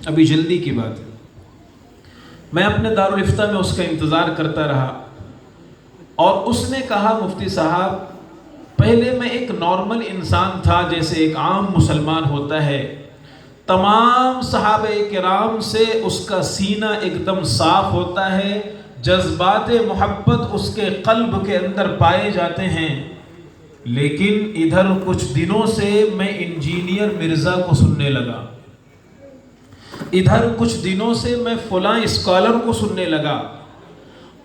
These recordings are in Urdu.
ابھی جلدی کی بات ہے. میں اپنے دارالفتہ میں اس کا انتظار کرتا رہا اور اس نے کہا مفتی صاحب پہلے میں ایک نارمل انسان تھا جیسے ایک عام مسلمان ہوتا ہے، تمام صحابہ کرام سے اس کا سینہ ایک دم صاف ہوتا ہے، جذبات محبت اس کے قلب کے اندر پائے جاتے ہیں، لیکن ادھر کچھ دنوں سے میں انجینئر مرزا کو سننے لگا، ادھر کچھ دنوں سے میں فلاں اسکالر کو سننے لگا،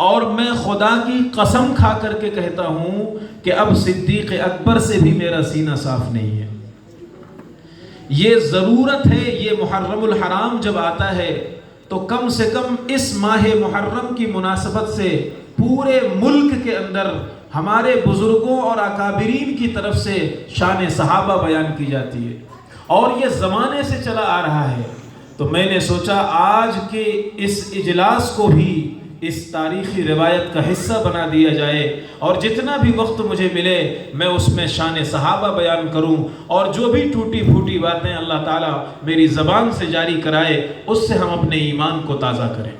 اور میں خدا کی قسم کھا کر کے کہتا ہوں کہ اب صدیق اکبر سے بھی میرا سینہ صاف نہیں ہے. یہ ضرورت ہے، یہ محرم الحرام جب آتا ہے تو کم سے کم اس ماہ محرم کی مناسبت سے پورے ملک کے اندر ہمارے بزرگوں اور اکابرین کی طرف سے شان صحابہ بیان کی جاتی ہے، اور یہ زمانے سے چلا آ رہا ہے. تو میں نے سوچا آج کے اس اجلاس کو بھی اس تاریخی روایت کا حصہ بنا دیا جائے، اور جتنا بھی وقت مجھے ملے میں اس میں شان صحابہ بیان کروں، اور جو بھی ٹوٹی پھوٹی باتیں اللہ تعالیٰ میری زبان سے جاری کرائے اس سے ہم اپنے ایمان کو تازہ کریں.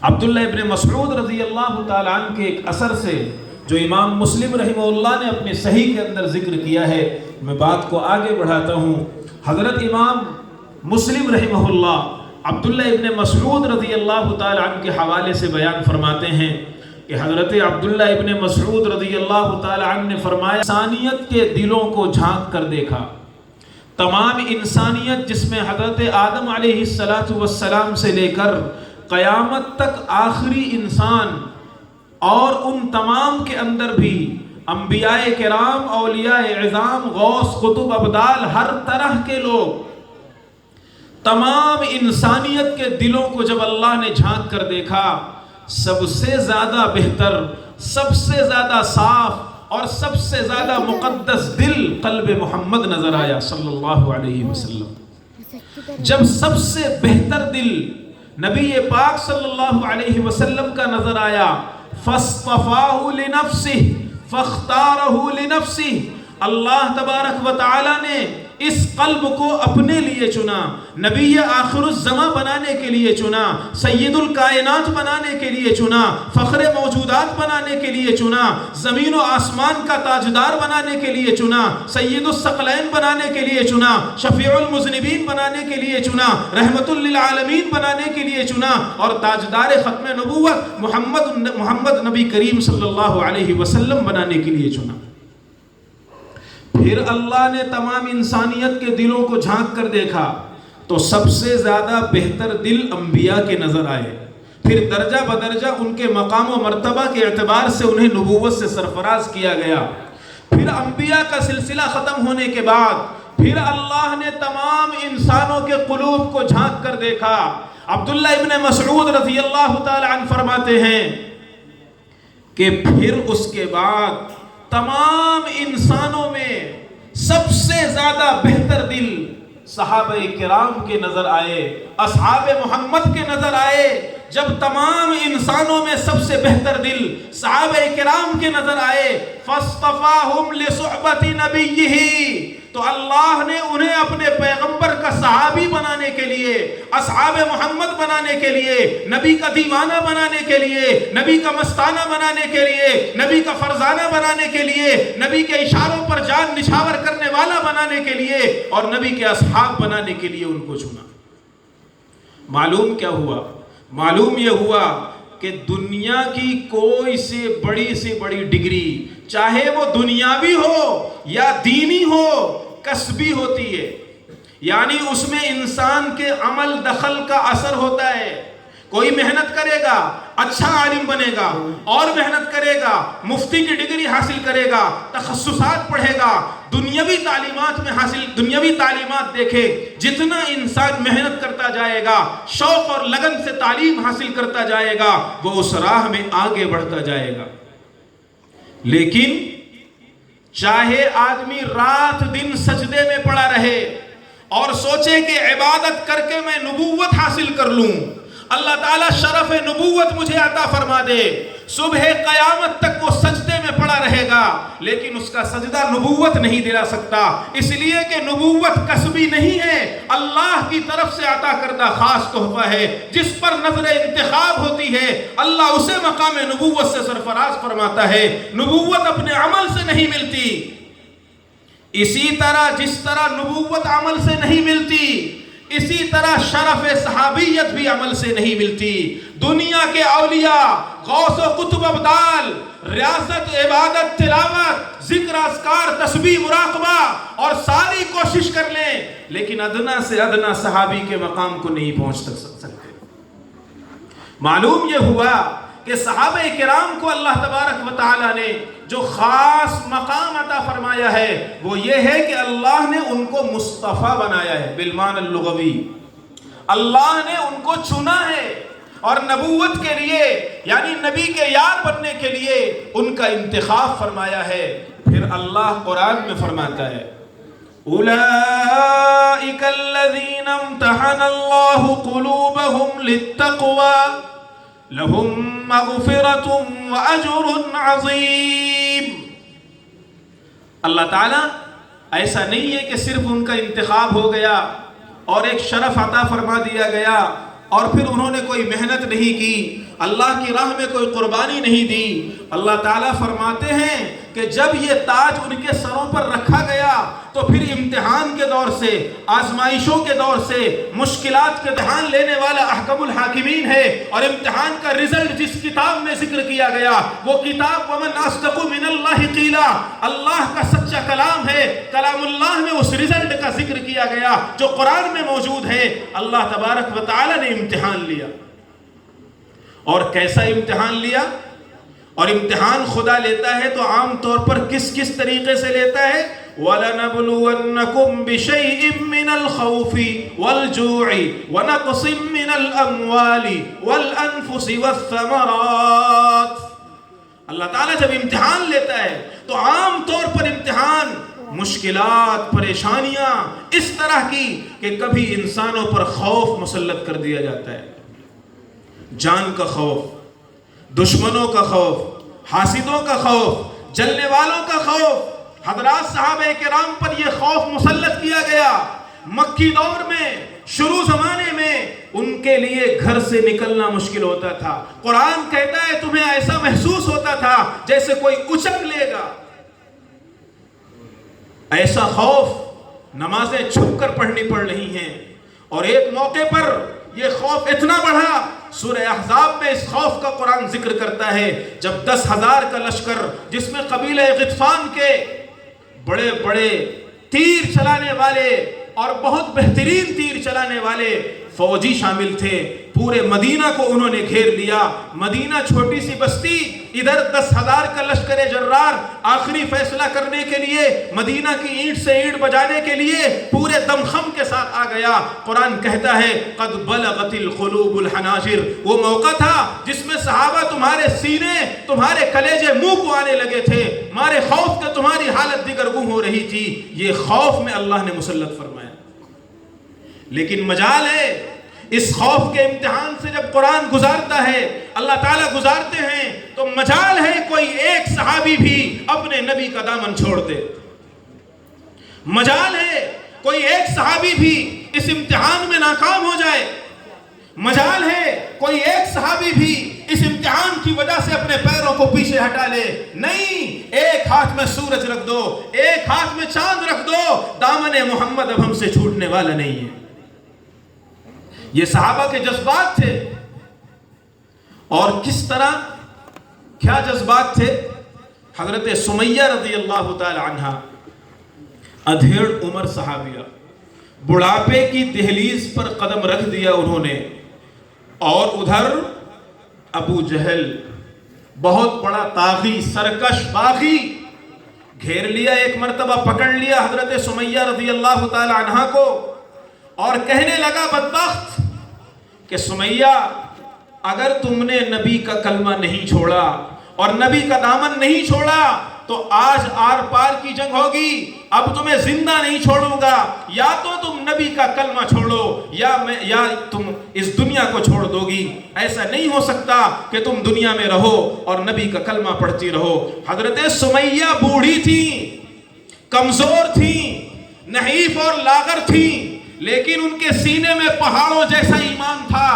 عبداللہ ابن مسعود رضی اللہ تعالیٰ عنہ کے ایک اثر سے جو امام مسلم رحمہ اللہ نے اپنے صحیح کے اندر ذکر کیا ہے، میں بات کو آگے بڑھاتا ہوں. حضرت امام مسلم رحمہ اللہ عبداللہ ابن مسعود رضی اللہ تعالیٰ عنہ کے حوالے سے بیان فرماتے ہیں کہ حضرت عبداللہ ابن مسعود رضی اللہ تعالیٰ عنہ نے فرمایا انسانیت کے دلوں کو جھانک کر دیکھا، تمام انسانیت جس میں حضرت آدم علیہ السلام سے لے کر قیامت تک آخری انسان، اور ان تمام کے اندر بھی انبیاء کرام، اولیاء اعظام، غوث، قطب، ابدال، ہر طرح کے لوگ، تمام انسانیت کے دلوں کو جب اللہ نے جھانک کر دیکھا، سب سے زیادہ بہتر، سب سے زیادہ صاف اور سب سے زیادہ مقدس دل قلب محمد نظر آیا صلی اللہ علیہ وسلم. جب سب سے بہتر دل نبی پاک صلی اللہ علیہ وسلم کا نظر آیا، فاصطفاہ لنفسہ فاختارہ لنفسہ، اللہ تبارک و تعالی نے اس قلب کو اپنے لیے چنا، نبی آخر الزمان بنانے کے لیے چنا، سید الکائنات بنانے کے لیے چنا، فخر موجودات بنانے کے لیے چنا، زمین و آسمان کا تاجدار بنانے کے لیے چنا، سید الثقلین بنانے کے لیے چنا، شفیع المذنبین بنانے کے لیے چنا، رحمت للعالمین بنانے کے لیے چنا، اور تاجدار ختم نبوت محمد نبی کریم صلی اللہ علیہ وسلم بنانے کے لیے چنا. پھر اللہ نے تمام انسانیت کے دلوں کو جھانک کر دیکھا تو سب سے زیادہ بہتر دل انبیاء کے نظر آئے. پھر درجہ بدرجہ ان کے مقام و مرتبہ کے اعتبار سے انہیں نبوت سے سرفراز کیا گیا. پھر انبیاء کا سلسلہ ختم ہونے کے بعد پھر اللہ نے تمام انسانوں کے قلوب کو جھانک کر دیکھا. عبداللہ ابن مسعود رضی اللہ تعالی عنہ فرماتے ہیں کہ پھر اس کے بعد تمام انسانوں میں سب سے زیادہ بہتر دل صحابہ کرام کے نظر آئے، اصحاب محمد کے نظر آئے. جب تمام انسانوں میں سب سے بہتر دل صحابہ کرام کے نظر آئے، فاصطفاہم لصحبت نبیہ، تو اللہ نے انہیں اپنے پیغمبر کا صحابی بنانے کے لیے، اصحاب محمد بنانے کے لیے، نبی کا دیوانہ بنانے کے لیے، نبی کا مستانہ بنانے کے لیے، نبی کا فرزانہ بنانے کے لیے، نبی کے اشاروں پر جان نچھاور کرنے والا بنانے کے لیے، اور نبی کے اصحاب بنانے کے لیے ان کو چنا. معلوم کیا ہوا؟ معلوم یہ ہوا کہ دنیا کی کوئی سے بڑی ڈگری، چاہے وہ دنیاوی ہو یا دینی ہو، کسبی ہوتی ہے. یعنی اس میں انسان کے عمل دخل کا اثر ہوتا ہے. کوئی محنت کرے گا، اچھا عالم بنے گا، اور محنت کرے گا، مفتی کی ڈگری حاصل کرے گا، تخصصات پڑھے گا، دنیاوی تعلیمات دیکھے. جتنا انسان محنت کرتا جائے گا، شوق اور لگن سے تعلیم حاصل کرتا جائے گا، وہ اس راہ میں آگے بڑھتا جائے گا. لیکن چاہے آدمی رات دن سجدے میں پڑا رہے اور سوچے کہ عبادت کر کے میں نبوت حاصل کر لوں، اللہ تعالیٰ شرف نبوت مجھے عطا فرما دے، صبح قیامت تک وہ سجدے میں پڑا رہے گا لیکن اس کا سجدہ نبوت نہیں دلا سکتا، اس لیے کہ نبوت کسبی نہیں ہے، اللہ کی طرف سے عطا کردہ خاص تحفہ ہے۔ جس پر نظر انتخاب ہوتی ہے اللہ اسے مقام نبوت سے سرفراز فرماتا ہے۔ نبوت اپنے عمل سے نہیں ملتی، اسی طرح جس طرح نبوت عمل سے نہیں ملتی، اسی طرح شرف صحابیت بھی عمل سے نہیں ملتی۔ دنیا کے اولیاء، غوث و قطب ابدال، ریاضت، عبادت، تلاوت، ذکر، اذکار، تسبیح، مراقبہ اور ساری کوشش کر لیں لیکن ادنا سے ادنا صحابی کے مقام کو نہیں پہنچ سکتے۔ معلوم یہ ہوا کہ صحابہ کرام کو اللہ تبارک و تعالی نے جو خاص مقام عطا فرمایا ہے وہ یہ ہے کہ اللہ نے ان کو مصطفیٰ بنایا ہے بالمعنی اللغوی، اللہ نے ان کو چنا ہے اور نبوت کے لیے یعنی نبی کے یار بننے کے لیے ان کا انتخاب فرمایا ہے۔ پھر اللہ قرآن میں فرماتا ہے اولئک الذین امتحن اللہ قلوبہم للتقوی لہم مغفرۃ واجر عظیم۔ اللہ تعالیٰ ایسا نہیں ہے کہ صرف ان کا انتخاب ہو گیا اور ایک شرف عطا فرما دیا گیا اور پھر انہوں نے کوئی محنت نہیں کی، اللہ کی راہ میں کوئی قربانی نہیں دی۔ اللہ تعالیٰ فرماتے ہیں کہ جب یہ تاج ان کے سروں پر رکھا گیا تو پھر امتحان کے دور سے، آزمائشوں کے دور سے، مشکلات کے امتحان لینے والا احکم الحاکمین ہے اور امتحان کا رزلٹ جس کتاب میں ذکر کیا گیا وہ کتاب ومن اصدق من اللہ قیلا، اللہ کا سچا کلام ہے، کلام اللہ میں اس رزلٹ کا ذکر کیا گیا جو قرآن میں موجود ہے۔ اللہ تبارک و تعالی نے امتحان لیا، اور کیسا امتحان لیا؟ اور امتحان خدا لیتا ہے تو عام طور پر کس طریقے سے لیتا ہے؟ وَلَنَبْلُوَنَّكُمْ بِشَيْءٍ مِّنَ الْخَوْفِ وَالْجُوعِ وَنَقْصٍ مِّنَ الْأَمْوَالِ وَالْأَنفُسِ وَالثَّمَرَاتِ۔ اللہ تعالیٰ جب امتحان لیتا ہے تو عام طور پر امتحان مشکلات، پریشانیاں اس طرح کی کہ کبھی انسانوں پر خوف مسلط کر دیا جاتا ہے، جان کا خوف، دشمنوں کا خوف، حاسدوں کا خوف، جلنے والوں کا خوف۔ حضرات صحابہ کرام پر یہ خوف مسلط کیا گیا۔ مکی دور میں، شروع زمانے میں ان کے لیے گھر سے نکلنا مشکل ہوتا تھا۔ قرآن کہتا ہے تمہیں ایسا محسوس ہوتا تھا جیسے کوئی اچک لے گا۔ ایسا خوف، نمازیں چھپ کر پڑھنی پڑ رہی ہیں، اور ایک موقع پر یہ خوف اتنا بڑھا، سورہ احزاب میں اس خوف کا قرآن ذکر کرتا ہے جب 10,000 کا لشکر جس میں قبیلہ غطفان کے بڑے بڑے تیر چلانے والے اور بہت بہترین تیر چلانے والے فوجی شامل تھے، پورے مدینہ کو انہوں نے گھیر لیا۔ مدینہ چھوٹی سی بستی، ادھر 10,000 کا لشکر جرار آخری فیصلہ کرنے کے لیے، مدینہ کی اینٹ سے اینٹ بجانے کے لیے پورے دمخم کے ساتھ آ گیا۔ قرآن کہتا ہے قد بلغت القلوب الحناجر، وہ موقع تھا جس میں صحابہ تمہارے سینے، تمہارے کلیجے منہ کو آنے لگے تھے، مارے خوف کہ تمہاری حالت دیگرگوں ہو رہی تھی۔ یہ خوف میں اللہ نے مسلط فرمایا۔ لیکن مجال ہے اس خوف کے امتحان سے جب قرآن گزارتا ہے، اللہ تعالیٰ گزارتے ہیں تو مجال ہے کوئی ایک صحابی بھی اپنے نبی کا دامن چھوڑ دے، مجال ہے کوئی ایک صحابی بھی اس امتحان میں ناکام ہو جائے، مجال ہے کوئی ایک صحابی بھی اس امتحان کی وجہ سے اپنے پیروں کو پیچھے ہٹا لے۔ نہیں، ایک ہاتھ میں سورج رکھ دو، ایک ہاتھ میں چاند رکھ دو، دامن محمد اب ہم سے چھوٹنے والا نہیں ہے۔ یہ صحابہ کے جذبات تھے، اور کس طرح، کیا جذبات تھے؟ حضرت سمیہ رضی اللہ تعالی عنہ، ادھیڑ عمر صحابیہ، بڑھاپے کی دہلیز پر قدم رکھ دیا انہوں نے، اور ادھر ابو جہل بہت بڑا طاغی، سرکش، باغی، گھیر لیا، ایک مرتبہ پکڑ لیا حضرت سمیہ رضی اللہ تعالی عنہ کو اور کہنے لگا بدبخت کہ سمیہ اگر تم نے نبی کا کلمہ نہیں چھوڑا اور نبی کا دامن نہیں چھوڑا تو آج آر پار کی جنگ ہوگی، اب تمہیں زندہ نہیں چھوڑوں گا، یا تو تم نبی کا کلمہ چھوڑو یا تم اس دنیا کو چھوڑ دو گی۔ ایسا نہیں ہو سکتا کہ تم دنیا میں رہو اور نبی کا کلمہ پڑھتی رہو۔ حضرت سمیہ بوڑھی تھیں، کمزور تھیں، نحیف اور لاغر تھیں، لیکن ان کے سینے میں پہاڑوں جیسا ایمان تھا،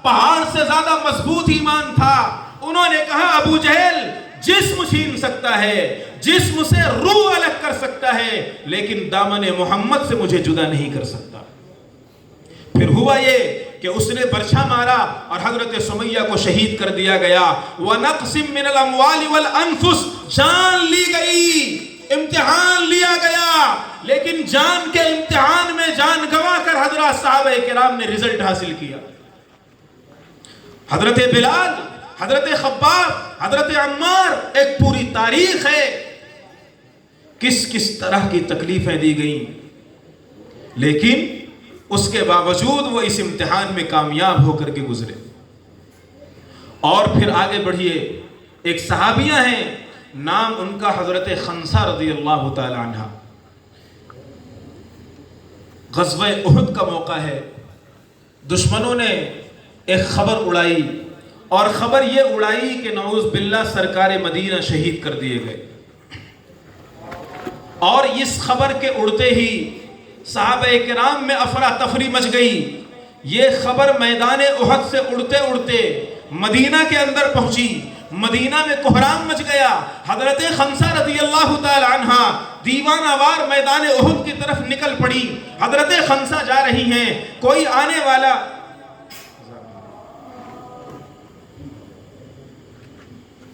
پہاڑ سے زیادہ مضبوط ایمان تھا۔ انہوں نے کہا ابو جہل جسم چھین سکتا ہے، جسم سے روح الگ کر سکتا ہے، لیکن دامن محمد سے مجھے جدا نہیں کر سکتا۔ پھر ہوا یہ کہ اس نے برچھا مارا اور حضرت سمیہ کو شہید کر دیا گیا۔ وَنَقْسِم مِّنَ الْأَمْوَالِ وَالْأَنفُسِ، جان لی گئی، امتحان لیا گیا، لیکن جان کے امتحان میں جان گنوا کر حضرات صحابہ کرام نے رزلٹ حاصل کیا۔ حضرت بلال، حضرت خباب، حضرت عمار، ایک پوری تاریخ ہے کس کس طرح کی تکلیفیں دی گئیں، لیکن اس کے باوجود وہ اس امتحان میں کامیاب ہو کر کے گزرے۔ اور پھر آگے بڑھیے، ایک صحابیہ ہیں، نام ان کا حضرت خنسہ رضی اللہ تعالی عنہ۔ غزوہ احد کا موقع ہے، دشمنوں نے ایک خبر اڑائی، اور خبر یہ اڑائی کہ نعوذ باللہ سرکار مدینہ شہید کر دیے گئے۔ اور اس خبر کے اڑتے ہی صحابہ کرام میں افراتفری مچ گئی۔ یہ خبر میدان احد سے اڑتے اڑتے مدینہ کے اندر پہنچی، مدینہ میں کوہرام مچ گیا۔ حضرت خنسہ رضی اللہ تعالی عنہ دیوانہ وار میدان احد کی طرف نکل پڑی۔ حضرت خنسہ جا رہی ہیں، کوئی آنے والا